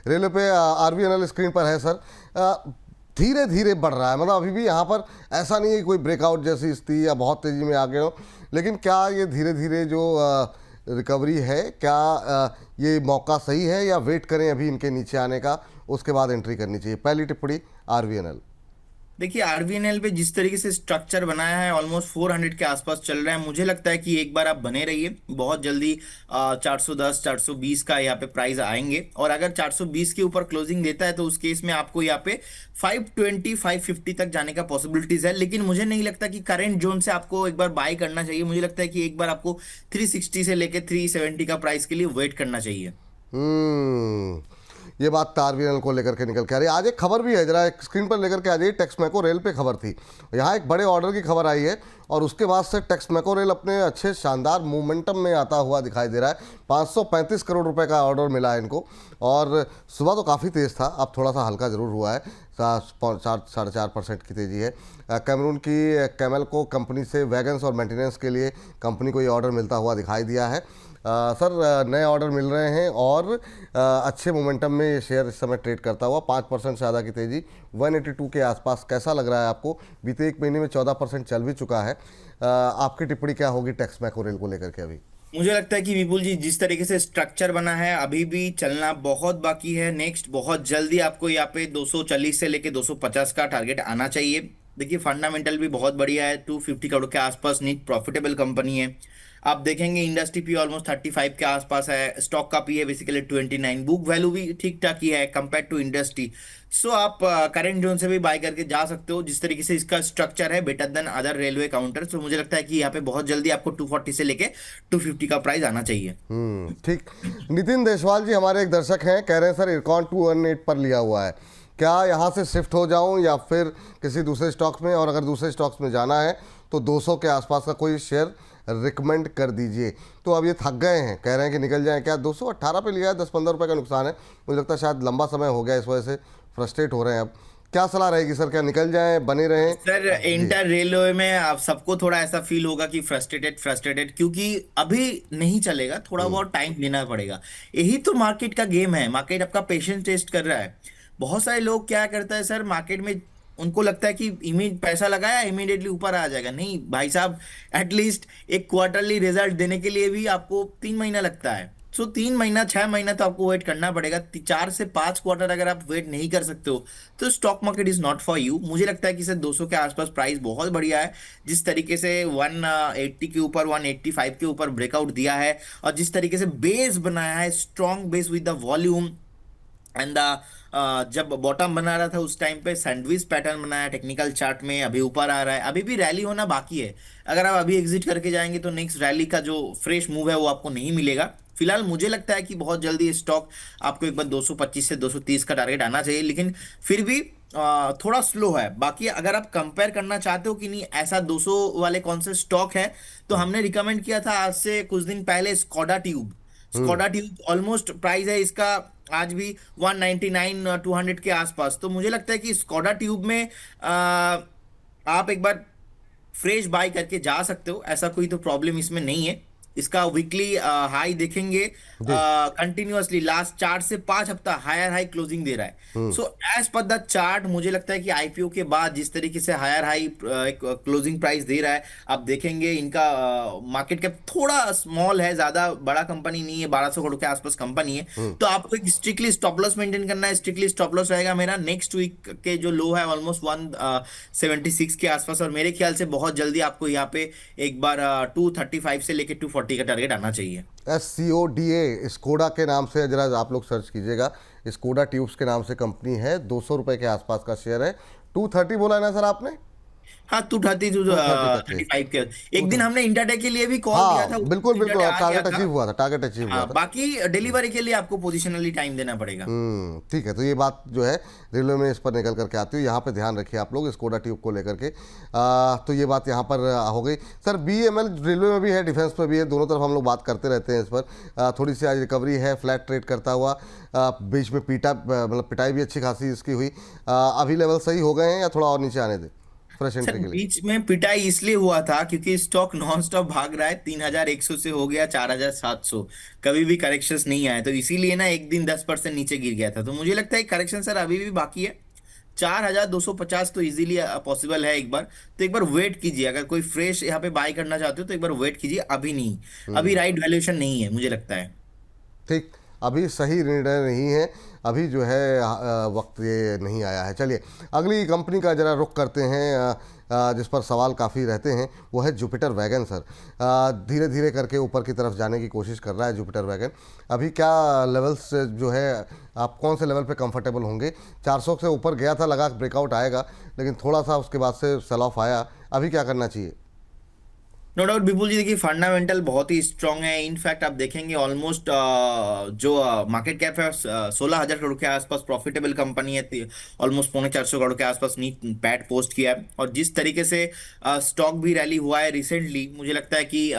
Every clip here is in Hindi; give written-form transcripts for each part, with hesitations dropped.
रेलवे पे आरवीएनएल स्क्रीन पर है सर। धीरे धीरे बढ़ रहा है, मतलब अभी भी यहाँ पर ऐसा नहीं है कि कोई ब्रेकआउट जैसी स्थिति या बहुत तेज़ी में आ गए हो, लेकिन क्या ये धीरे धीरे जो रिकवरी है, क्या ये मौका सही है या वेट करें अभी इनके नीचे आने का, उसके बाद एंट्री करनी चाहिए? पहली टिप्पणी आरवीएनएल। देखिए, आरवीएनएल पे जिस तरीके से स्ट्रक्चर बनाया है ऑलमोस्ट 400 के आसपास चल रहा है। मुझे लगता है कि एक बार आप बने रहिए, बहुत जल्दी 410 420 का यहाँ पे प्राइस आएंगे। और अगर 420 के ऊपर क्लोजिंग देता है तो उस केस में आपको यहाँ पे 520 550 तक जाने का पॉसिबिलिटीज है। लेकिन मुझे नहीं लगता कि करंट जोन से आपको एक बार बाय करना चाहिए। मुझे लगता है कि एक बार आपको 360 से लेके 370 का प्राइस के लिए वेट करना चाहिए। ये बात आरवीएनएल को लेकर के निकल के आ रही है। आज एक खबर भी है, जरा एक स्क्रीन पर लेकर के आ जाइए। टेक्समैको रेल पे खबर थी, यहाँ एक बड़े ऑर्डर की खबर आई है और उसके बाद से टेक्समैको रेल अपने अच्छे शानदार मोमेंटम में आता हुआ दिखाई दे रहा है। 535 करोड़ रुपए का ऑर्डर मिला है इनको और सुबह तो काफ़ी तेज़ था, अब थोड़ा सा हल्का ज़रूर हुआ है, 4.5% की तेज़ी है। कैमरून की कैमेल्को कंपनी से वैगन्स और मेंटेनेंस के लिए कंपनी को ये ऑर्डर मिलता हुआ दिखाई दिया है। सर, नए ऑर्डर मिल रहे हैं और अच्छे मोमेंटम में ये शेयर इस समय ट्रेड करता हुआ 5% से ज़्यादा की तेज़ी 182 के आसपास। कैसा लग रहा है आपको? बीते एक महीने में 14% चल भी चुका है। आपकी टिप्पणी क्या होगी टेक्समैको रेल को लेकर के अभी? मुझे लगता है कि विपुल जी, जिस तरीके से स्ट्रक्चर बना है अभी भी चलना बहुत बाकी है। नेक्स्ट बहुत जल्दी आपको यहाँ पे 240 से लेके 250 का टारगेट आना चाहिए। देखिए, फंडामेंटल भी बहुत बढ़िया है, 250 करोड़ के आसपास नीट प्रॉफिटेबल कंपनी है। आप देखेंगे इंडस्ट्री पी ऑलमोस्ट 35 के आसपास है, स्टॉक का पी है बेसिकली 29, बुक वैल्यू भी ठीक ठाक ही है कंपेयर टू इंडस्ट्री। सो आप करंट जोन से भी बाय करके जा सकते हो। जिस तरीके से इसका स्ट्रक्चर है better than other railway counter, तो मुझे लगता है कि यहाँ पे बहुत जल्दी आपको 240 से लेके 250 का प्राइस आना चाहिए। ठीक। नितिन देशवाल जी हमारे एक दर्शक हैं, कह रहे हैं सर इरकॉन 218 पर लिया हुआ है, क्या यहाँ से शिफ्ट हो जाऊँ या फिर किसी दूसरे स्टॉक्स में, और अगर दूसरे स्टॉक्स में जाना है तो 200 के आसपास का कोई शेयर रिकमेंड कर दीजिए। तो अब ये थक गए हैं, कह रहे हैं कि निकल जाएं क्या? 218 पे लिया है, 10-15 रुपये का नुकसान है। मुझे लगता है शायद लंबा समय हो गया, इस वजह से फ्रस्ट्रेट हो रहे हैं। अब क्या सलाह रहेगी सर, क्या निकल जाएं, बने रहें? सर, जी। इंटर रेलवे में आप सबको थोड़ा ऐसा फील होगा कि फ्रस्ट्रेटेड फ्रस्ट्रेटेड, क्योंकि अभी नहीं चलेगा, थोड़ा बहुत टाइम देना पड़ेगा। यही तो मार्केट का गेम है। मार्केट आपका पेशेंस टेस्ट कर रहा है। बहुत सारे लोग क्या करता है सर, मार्केट में उनको लगता है कि इमीड पैसा लगाया इमीडिएटली ऊपर आ जाएगा। नहीं भाई साहब, एटलीस्ट एक क्वार्टरली रिजल्ट देने के लिए भी आपको 3 महीना लगता है। सो 3 महीना 6 महीना तो आपको वेट करना पड़ेगा। 4 से 5 क्वार्टर अगर आप वेट नहीं कर सकते हो तो stock market is not for you. मुझे लगता है कि सर 200 के आसपास प्राइस बहुत बढ़िया है। जिस तरीके से 180 के ऊपर 185 के ऊपर ब्रेकआउट दिया है और जिस तरीके से बेस बनाया है, strong base with the volume and जब बॉटम बना रहा था उस टाइम पे सैंडविच पैटर्न बनाया टेक्निकल चार्ट में, अभी ऊपर आ रहा है। अभी भी रैली होना बाकी है। अगर आप अभी एग्जिट करके जाएंगे तो नेक्स्ट रैली का जो फ्रेश मूव है वो आपको नहीं मिलेगा। फिलहाल मुझे लगता है कि बहुत जल्दी स्टॉक आपको एक बार 225 से 230 का टारगेट आना चाहिए, लेकिन फिर भी थोड़ा स्लो है। बाकी अगर आप कंपेयर करना चाहते हो कि नहीं ऐसा 200 वाले कौन से स्टॉक है, तो हमने रिकमेंड किया था आज से कुछ दिन पहले स्कोडा ट्यूब। हम्म। स्कोडा ट्यूब ऑलमोस्ट प्राइस है इसका आज भी 199 200 के आसपास। तो मुझे लगता है कि स्कोडा ट्यूब में आप एक बार फ्रेश बाय करके जा सकते हो, ऐसा कोई तो प्रॉब्लम इसमें नहीं है। इसका वीकली हाई देखेंगे, जी। कंटिन्यूअसली लास्ट 4 से 5 हफ्ता हायर हाई क्लोजिंग दे रहा है। Hmm. So as per the chart मुझे लगता है कि आईपीओ के बाद जिस तरीके से हायर हाई क्लोजिंग प्राइस दे रहा है, आप देखेंगे इनका मार्केट कैप थोड़ा स्मॉल है, ज्यादा बड़ा कंपनी नहीं है, 1200 करोड़ के आसपास कंपनी है। हम्म। तो आपको एक स्ट्रिक्टली स्टॉप लॉस मेंटेन करना है। स्ट्रिक्टली स्टॉप लॉस रहेगा मेरा नेक्स्ट वीक के जो लो है ऑलमोस्ट 176 के आसपास, और मेरे ख्याल से बहुत जल्दी आपको यहाँ पे एक बार 235 से लेके 240 का टारगेट आना चाहिए। SCODA स्कोडा के नाम से जरा आप लोग सर्च कीजिएगा। स्कोडा ट्यूब्स के नाम से कंपनी है, 200 रुपये के आसपास का शेयर है। 230 बोला है ना सर आपने? हाँ, 230 टू 230 तक है। 35 के एक दिन 230। हमने इंटरडे के लिए भी कॉल दिया था, हाँ बिल्कुल बिल्कुल, इंटरडे आ गया टारगेट था। अचीव हुआ था, टारगेट अचीव हुआ हाँ, था। बाकी डिलीवरी के लिए आपको पोजिशनली टाइम देना पड़ेगा। ठीक है, तो ये बात जो है रेलवे में इस पर निकल करके आती है, यहाँ पे ध्यान रखिए आप लोग स्कोडा ट्यूब को लेकर के। तो ये बात यहाँ पर हो गई। सर BML रेलवे में भी है, डिफेंस में भी है, दोनों तरफ हम लोग बात करते रहते हैं इस पर। थोड़ी सी आज रिकवरी है, फ्लैट ट्रेड करता हुआ। बीच में मतलब पिटाई भी अच्छी खासी इसकी हुई। अभी लेवल सही हो गए हैं या थोड़ा और नीचे आने दें? फ्रेश सर एंट्री के लिए? बीच में पिटाई इसलिए हुआ था क्योंकि स्टॉक नॉन स्टॉप भाग रहा है, 3100 से हो गया 4700, कभी भी करेक्शंस नहीं आए, तो इसीलिए ना एक दिन 10% नीचे गिर गया था। तो मुझे लगता है करेक्शन सर अभी भी बाकी है, 4250 तो इजीली पॉसिबल है एक बार। तो एक बार वेट कीजिए, अगर कोई फ्रेश यहाँ पे बाय करना चाहते हो तो एक बार वेट कीजिए, अभी नहीं, अभी हम्म। राइट वैल्यूएशन नहीं है मुझे लगता है। ठीक, अभी सही निर्णय नहीं है, अभी जो है वक्त ये नहीं आया है। चलिए अगली कंपनी का जरा रुख करते हैं, जिस पर सवाल काफ़ी रहते हैं, वो है जुपिटर वैगन सर। धीरे धीरे करके ऊपर की तरफ जाने की कोशिश कर रहा है जुपिटर वैगन। अभी क्या लेवल्स जो है, आप कौन से लेवल पे कंफर्टेबल होंगे? 400 से ऊपर गया था, लगा ब्रेकआउट आएगा, लेकिन थोड़ा सा उसके बाद से सेल ऑफ आया, अभी क्या करना चाहिए? नो डाउट विपुल जी, देखिए फंडामेंटल बहुत ही स्ट्रांग है। इनफैक्ट आप देखेंगे ऑलमोस्ट जो मार्केट कैप है 16,000 करोड़ के आसपास, प्रॉफिटेबल कंपनी है, ऑलमोस्ट 450 करोड़ के आसपास नीट पैट पोस्ट किया है। और जिस तरीके से स्टॉक भी रैली हुआ है रिसेंटली, मुझे लगता है कि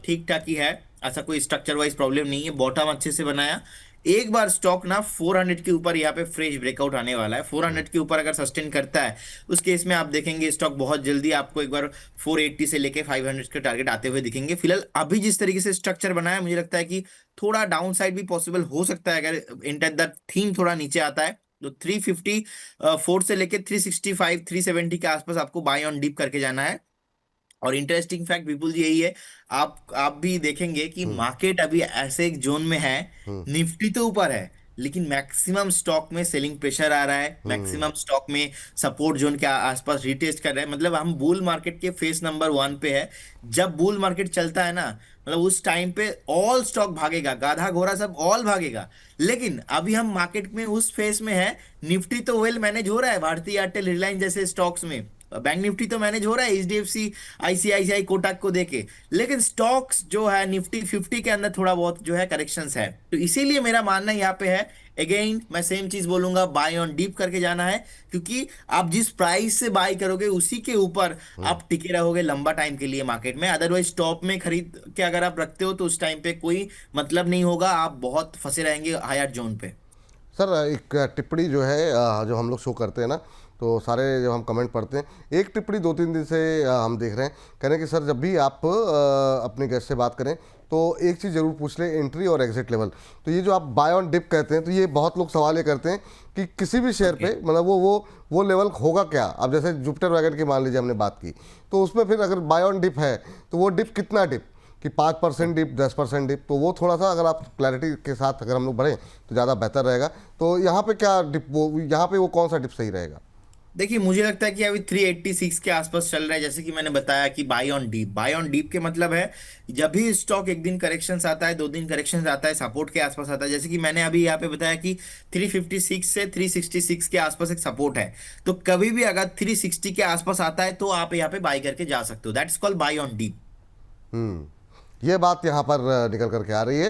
ठीक ठाक ही है, ऐसा कोई स्ट्रक्चर वाइज प्रॉब्लम नहीं है, बॉटम अच्छे से बनाया। एक बार स्टॉक ना 400 के ऊपर यहाँ पे फ्रेश ब्रेकआउट आने वाला है, 400 के ऊपर अगर सस्टेन करता है उस केस में आप देखेंगे स्टॉक बहुत जल्दी आपको एक बार 480 से लेके 500 के टारगेट आते हुए दिखेंगे। फिलहाल अभी जिस तरीके से स्ट्रक्चर बनाया है, मुझे लगता है कि थोड़ा डाउन साइड भी पॉसिबल हो सकता है अगर इंटर द थीम थोड़ा नीचे आता है। तो 350 फोर से लेके 365 370 के आसपास आपको बाय ऑन डिप करके जाना है। और इंटरेस्टिंग फैक्ट विपुल जी यही है, आप भी देखेंगे कि हम्म। मार्केट अभी ऐसे एक जोन में है, हम्म। निफ्टी तो ऊपर है लेकिन मैक्सिमम स्टॉक में सेलिंग प्रेशर आ रहा है, हम्म। मैक्सिमम स्टॉक में सपोर्ट जोन के आसपास रिटेस्ट कर रहे हैं। मतलब हम बुल मार्केट के फेस नंबर 1 पे है। जब बुल मार्केट चलता है ना, मतलब उस टाइम पे ऑल स्टॉक भागेगा, गाधा घोड़ा सब ऑल भागेगा। लेकिन अभी हम मार्केट में उस फेस में है, निफ्टी तो वेल मैनेज हो रहा है, भारतीय एयरटेल रिलायंस जैसे स्टॉक्स में, बैंक निफ्टी तो मैनेज हो रहा है एचडीएफसी आईसीआईसीआई कोटक को देके। लेकिन स्टॉक्स जो है निफ्टी 50 के अंदर थोड़ा बहुत जो है करेक्शंस है। तो इसीलिए मेरा मानना यहाँ पे है, अगेन मैं सेम चीज बोलूंगा, बाय ऑन डीप करके जाना है, क्योंकि आप जिस प्राइस से बाय करोगे उसी के ऊपर हम्म। आप टिके रहोगे लंबा टाइम के लिए मार्केट में। अदरवाइज टॉप में खरीद के अगर आप रखते हो तो उस टाइम पे कोई मतलब नहीं होगा, आप बहुत फंसे रहेंगे हायर जोन पे। सर एक टिप्पणी जो है, जो हम लोग शो करते हैं ना, तो सारे जब हम कमेंट पढ़ते हैं, एक टिप्पणी 2-3 दिन से हम देख रहे हैं, कह रहे हैं कि सर जब भी आप अपने गेस्ट से बात करें तो एक चीज़ ज़रूर पूछ लें, एंट्री और एग्जिट लेवल। तो ये जो आप बाय ऑन डिप कहते हैं, तो ये बहुत लोग सवाल ये करते हैं कि किसी भी शेयर ओके। पे मतलब वो लेवल होगा क्या? अब जैसे जुपिटर वैगन की मान लीजिए हमने बात की, तो उसमें फिर अगर बाय ऑन डिप है तो वो डिप कितना डिप, कि 5% डिप, 10% डिप, तो वो थोड़ा सा अगर आप क्लैरिटी के साथ अगर हम लोग बढ़ें तो ज़्यादा बेहतर रहेगा। तो यहाँ पे क्या डिप, वो यहाँ पे वो कौन सा डिप सही रहेगा? देखिए मुझे लगता है कि अभी 386 के आसपास चल रहा है, जैसे कि मैंने बताया कि buy on dip, buy on dip के मतलब है जब भी स्टॉक एक दिन करेक्शंस आता है, 2 दिन करेक्शंस आता है, सपोर्ट के आसपास आता है, जैसे कि मैंने अभी यहाँ पे बताया कि 356 से 366 के आसपास एक सपोर्ट है। तो कभी भी अगर 360 के आसपास आता है तो आप यहाँ पे बाय करके जा सकते हो, that's called by on deep. ये बात यहाँ पर निकल करके आ रही है।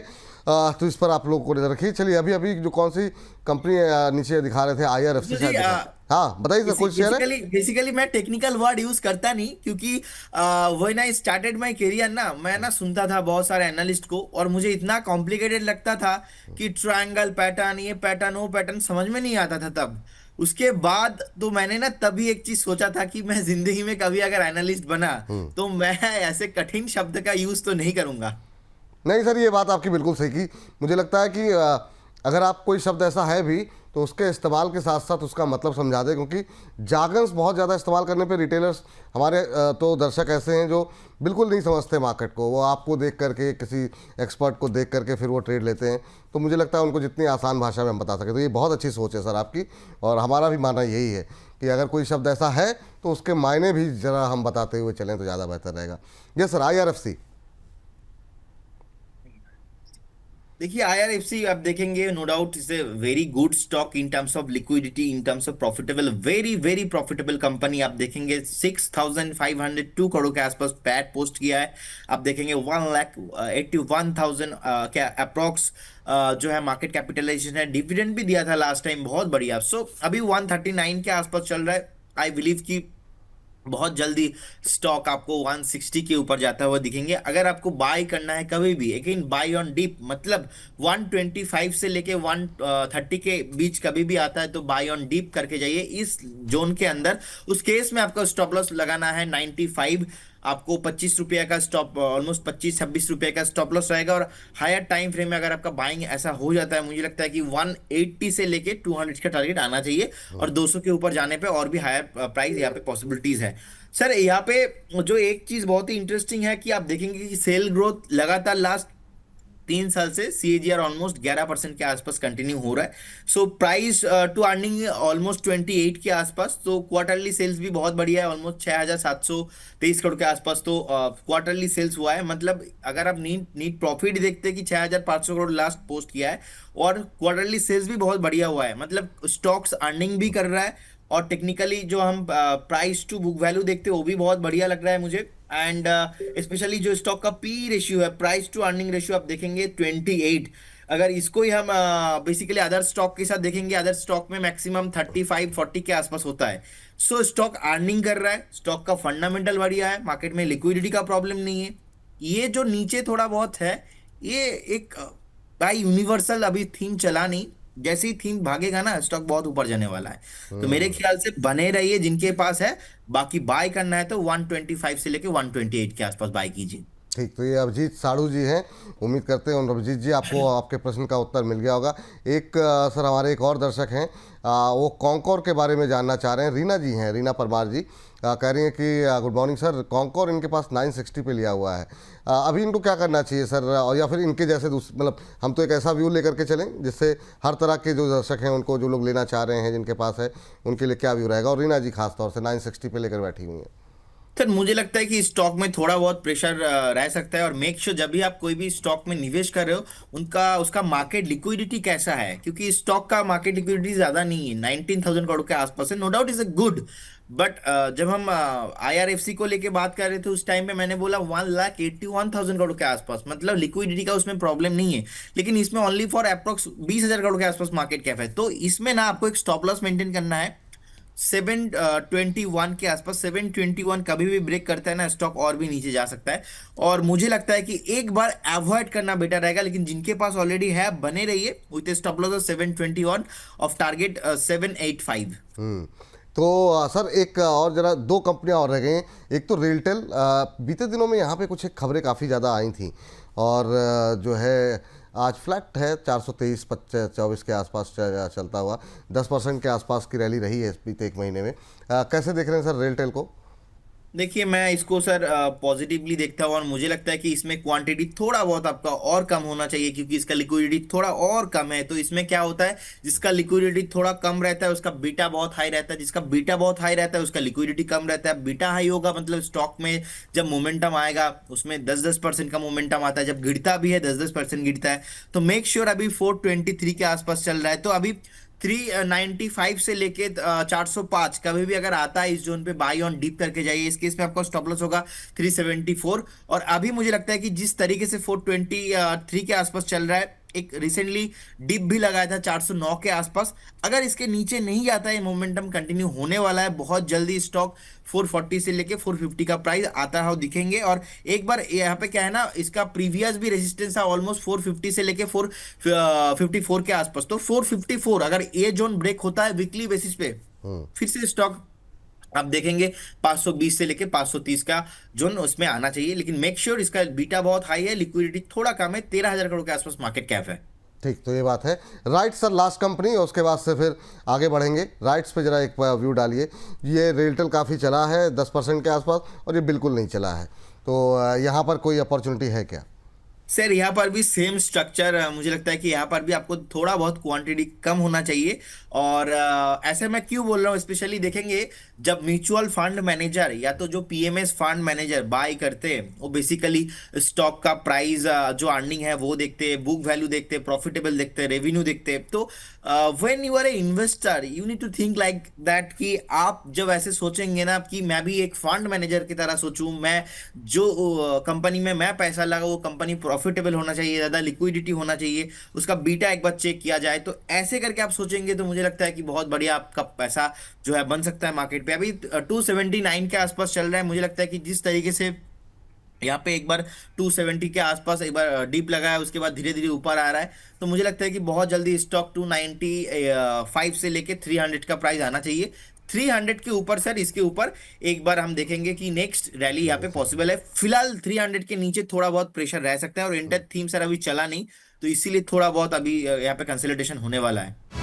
तो इस पर आप लोग को नजर रखिए। चलिए अभी अभी जो कौन सी कंपनी नीचे दिखा रहे थे, आईआरएफसी जी शायद दिखा। हाँ बताइए सर, कोई शेयर है? बेसिकली बेसिकली मैं टेक्निकल वर्ड यूज करता नहीं, क्योंकि when I started my career ना, मैं ना सुनता था बहुत सारे एनालिस्ट को और मुझे इतना कॉम्प्लिकेटेड लगता था कि ट्रायंगल पैटर्न, ये पैटर्न, वो पैटर्न समझ में नहीं आता था तब। उसके बाद तो मैंने ना तभी एक चीज सोचा था कि मैं जिंदगी में कभी अगर एनालिस्ट बना तो मैं ऐसे कठिन शब्द का यूज तो नहीं करूंगा। नहीं सर, ये बात आपकी बिल्कुल सही की। मुझे लगता है कि अगर आप कोई शब्द ऐसा है भी तो उसके इस्तेमाल के साथ साथ उसका मतलब समझा दें, क्योंकि जार्गन्स बहुत ज़्यादा इस्तेमाल करने पे रिटेलर्स हमारे तो दर्शक ऐसे हैं जो बिल्कुल नहीं समझते मार्केट को, वो आपको देख करके, किसी एक्सपर्ट को देख करके फिर वो ट्रेड लेते हैं। तो मुझे लगता है उनको जितनी आसान भाषा में हम बता सकें, तो ये बहुत अच्छी सोच है सर आपकी, और हमारा भी मानना यही है कि अगर कोई शब्द ऐसा है तो उसके मायने भी ज़रा हम बताते हुए चलें तो ज़्यादा बेहतर रहेगा। Yes sir, IRFC. देखिए आईआरएफसी आप देखेंगे, no doubt is a very good stock in terms of liquidity, in terms of profitable, very very profitable company. आप देखेंगे 6,502 करोड़ के आसपास पैट पोस्ट किया है। आप देखेंगे 1,81,000 क्या अप्रोक्स जो है मार्केट कैपिटलाइजेशन है। डिविडेंड भी दिया था लास्ट टाइम बहुत बढ़िया। सो अभी 139 के आसपास चल रहा है। आई बिलीव कि बहुत जल्दी स्टॉक आपको 160 के ऊपर जाता हुआ दिखेंगे। अगर आपको बाय करना है कभी भी, अगेन बाय ऑन डीप, मतलब 125 से लेके 130 के बीच कभी भी आता है तो बाय ऑन डीप करके जाइए इस जोन के अंदर। उस केस में आपका स्टॉप लॉस लगाना है 95। आपको 25 रुपये का स्टॉप, ऑलमोस्ट 25-26 रुपये का स्टॉप लॉस रहेगा। और हायर टाइम फ्रेम में अगर आपका बाइंग ऐसा हो जाता है, मुझे लगता है कि 180 से लेके 200 का टारगेट आना चाहिए। और 200 के ऊपर जाने पे और भी हायर प्राइस यहाँ पे पॉसिबिलिटीज है। सर यहाँ पे जो एक चीज बहुत ही इंटरेस्टिंग है कि आप देखेंगे कि सेल ग्रोथ लगातार लास्ट 3 साल से CAGR ऑलमोस्ट 11% के आसपास कंटिन्यू हो रहा है। So price to earning almost 28 के आसपास। तो क्वार्टरली सेल्स भी बहुत बढ़िया है, ऑलमोस्ट 6,723 करोड़ के आसपास तो क्वार्टरली सेल्स हुआ है। मतलब अगर आप नीट नीट प्रॉफिट देखते हैं कि 6,500 करोड़ लास्ट पोस्ट किया है, और क्वार्टरली सेल्स भी बहुत बढ़िया हुआ है, मतलब स्टॉक्स अर्निंग भी कर रहा है। और टेक्निकली जो हम प्राइस टू बुक वैल्यू देखते हैं वो भी बहुत बढ़िया लग रहा है मुझे। एंड स्पेशली जो स्टॉक का पी रेशियो है, प्राइस टू अर्निंग रेशियो, आप देखेंगे 28। अगर इसको ही हम बेसिकली अदर स्टॉक के साथ देखेंगे, अदर स्टॉक में मैक्सिमम 35-40 के आसपास होता है। सो स्टॉक अर्निंग कर रहा है, स्टॉक का फंडामेंटल बढ़िया है, मार्केट में लिक्विडिटी का प्रॉब्लम नहीं है। ये जो नीचे थोड़ा बहुत है, ये एक भाई यूनिवर्सल अभी थीम चला नहीं। जैसे ही थीम भागेगा ना, स्टॉक बहुत ऊपर जाने वाला है। तो मेरे ख्याल से बने रहिए जिनके पास है। बाकी बाय करना है तो 125 से लेके 128 के आसपास बाय कीजिए। ठीक, तो ये अभिजीत साड़ू जी हैं। उम्मीद करते हैं उन अभिजीत जी आपको आपके प्रश्न का उत्तर मिल गया होगा। एक सर हमारे एक और दर्शक हैं, वो कॉन्कोर के बारे में जानना चाह रहे हैं। रीना जी हैं, रीना परमार जी कह रही हैं कि गुड मॉर्निंग सर, कॉन्कोर इनके पास 960 पे लिया हुआ है, अभी इनको क्या करना चाहिए सर? और या फिर इनके जैसे मतलब हम तो एक ऐसा व्यू लेकर के चलें जिससे हर तरह के जो दर्शक हैं उनको, जो लोग लेना चाह रहे हैं जिनके पास है, उनके लिए क्या व्यू रहेगा? और रीना जी खास तौर से 960 पे लेकर बैठी हुई हैं। सर मुझे लगता है कि स्टॉक में थोड़ा बहुत प्रेशर रह सकता है। और मेक श्योर जब भी आप कोई भी स्टॉक में निवेश कर रहे हो, उनका उसका मार्केट लिक्विडिटी कैसा है, क्योंकि स्टॉक का मार्केट लिक्विडिटी ज्यादा नहीं है, 19,000 करोड़ के आसपास है। No doubt is a good, but जब हम IRFC को लेके बात कर रहे थे उस टाइम पे मैंने बोला 1,81,000 करोड़ के आसपास, मतलब लिक्विडिटी का उसमें प्रॉब्लम नहीं है। लेकिन इसमें ओनली फॉर अप्रोक्स 20,000 करोड़ के आसपास मार्केट कैप है। तो इसमें ना आपको एक स्टॉप लॉस मेंटेन करना है 721 के आसपास। 721 कभी भी ब्रेक करता है ना, स्टॉक और भी नीचे जा सकता है। और मुझे लगता है कि एक बार अवॉइड करना बेटर रहेगा। लेकिन जिनके पास ऑलरेडी है, बने रहिए with stop loss of 721 of target 785। तो सर एक और जरा दो कंपनियां और रह गई हैं। एक तो रेलटेल, बीते दिनों में यहाँ पे कुछ एक खबरें काफ़ी ज़्यादा आई थी, और जो है आज फ्लैट है 423-24 के आसपास चलता हुआ, 10% के आसपास की रैली रही है इस बीते एक महीने में। कैसे देख रहे हैं सर रेलटेल को? देखिए मैं इसको सर पॉजिटिवली देखता हूँ। और मुझे लगता है कि इसमें क्वांटिटी थोड़ा बहुत आपका और कम होना चाहिए, क्योंकि इसका लिक्विडिटी थोड़ा और कम है। तो इसमें क्या होता है, जिसका लिक्विडिटी थोड़ा कम रहता है उसका बीटा बहुत हाई रहता है, जिसका बीटा बहुत हाई रहता है उसका लिक्विडिटी कम रहता है। बीटा हाई होगा मतलब स्टॉक में जब मोमेंटम आएगा उसमें 10-10% का मोमेंटम आता है, जब गिरता भी है 10-10% गिरता है। तो मेक श्योर अभी 423 के आसपास चल रहा है, तो अभी 395 से लेके 405 कभी भी अगर आता है इस जोन पे, बाई ऑन डीप करके जाइए। इस केस में आपका स्टॉप लॉस होगा 374। और अभी मुझे लगता है कि जिस तरीके से 423 के आसपास चल रहा है, एक रिसेंटली डिप भी लगाया था 409 के आसपास, अगर इसके नीचे नहीं जाता है, मोमेंटम कंटिन्यू होने वाला है। बहुत जल्दी स्टॉक 440 से लेके 450 का प्राइस आता है दिखेंगे। और एक बार यहाँ पे क्या है ना, इसका प्रीवियस भी रेजिस्टेंस था ऑलमोस्ट 450 से लेके 454 के आसपास। तो 454 अगर ये जोन ब्रेक होता है वीकली बेसिस पे, फिर से स्टॉक आप देखेंगे 520 से लेके 530 का जोन उसमें आना चाहिए। लेकिन मेक श्योर इसका बीटा बहुत हाई है, लिक्विडिटी थोड़ा कम है, 13,000 करोड़ के आसपास मार्केट कैप है। ठीक, तो ये बात है। राइट सर, लास्ट कंपनी, और उसके बाद से फिर आगे बढ़ेंगे। राइट्स पे जरा एक व्यू डालिए। ये रेलटेल काफ़ी चला है 10% के आसपास, और ये बिल्कुल नहीं चला है, तो यहाँ पर कोई अपॉर्चुनिटी है क्या? सर यहाँ पर भी सेम स्ट्रक्चर, मुझे लगता है कि यहाँ पर भी आपको थोड़ा बहुत क्वांटिटी कम होना चाहिए। और ऐसे मैं क्यों बोल रहा हूँ, स्पेशली देखेंगे जब म्यूचुअल फंड मैनेजर या तो जो PMS फंड मैनेजर बाय करते हैं, वो बेसिकली स्टॉक का प्राइस, जो अर्निंग है वो देखते हैं, बुक वैल्यू देखते हैं, प्रॉफिटेबल देखते हैं, रेवेन्यू देखते हैं। तो when you are a investor you need to think like that, कि आप जब ऐसे सोचेंगे ना कि मैं भी एक फंड मैनेजर की तरह सोचूं, मैं जो कंपनी में मैं पैसा लगा वो कंपनी प्रॉफिटेबल होना चाहिए, ज्यादा लिक्विडिटी होना चाहिए, उसका बीटा एक बार चेक किया जाए, तो ऐसे करके आप सोचेंगे तो मुझे लगता है कि बहुत बढ़िया आपका पैसा जो है बन सकता है मार्केट पे। अभी 279 के आसपास चल रहा है, मुझे लगता है कि जिस तरीके से यहाँ पे एक बार 270 के आसपास एक बार डीप लगा है, उसके बाद धीरे धीरे ऊपर आ रहा है, तो मुझे लगता है कि बहुत जल्दी स्टॉक 295 से लेके 300 का प्राइस आना चाहिए। 300 के ऊपर सर, इसके ऊपर एक बार हम देखेंगे कि नेक्स्ट रैली यहाँ पे पॉसिबल है। फिलहाल 300 के नीचे थोड़ा बहुत प्रेशर रह सकता है, और इंटर थीम सर अभी चला नहीं, तो इसीलिए थोड़ा बहुत अभी यहाँ पे कंसोलिडेशन होने वाला है।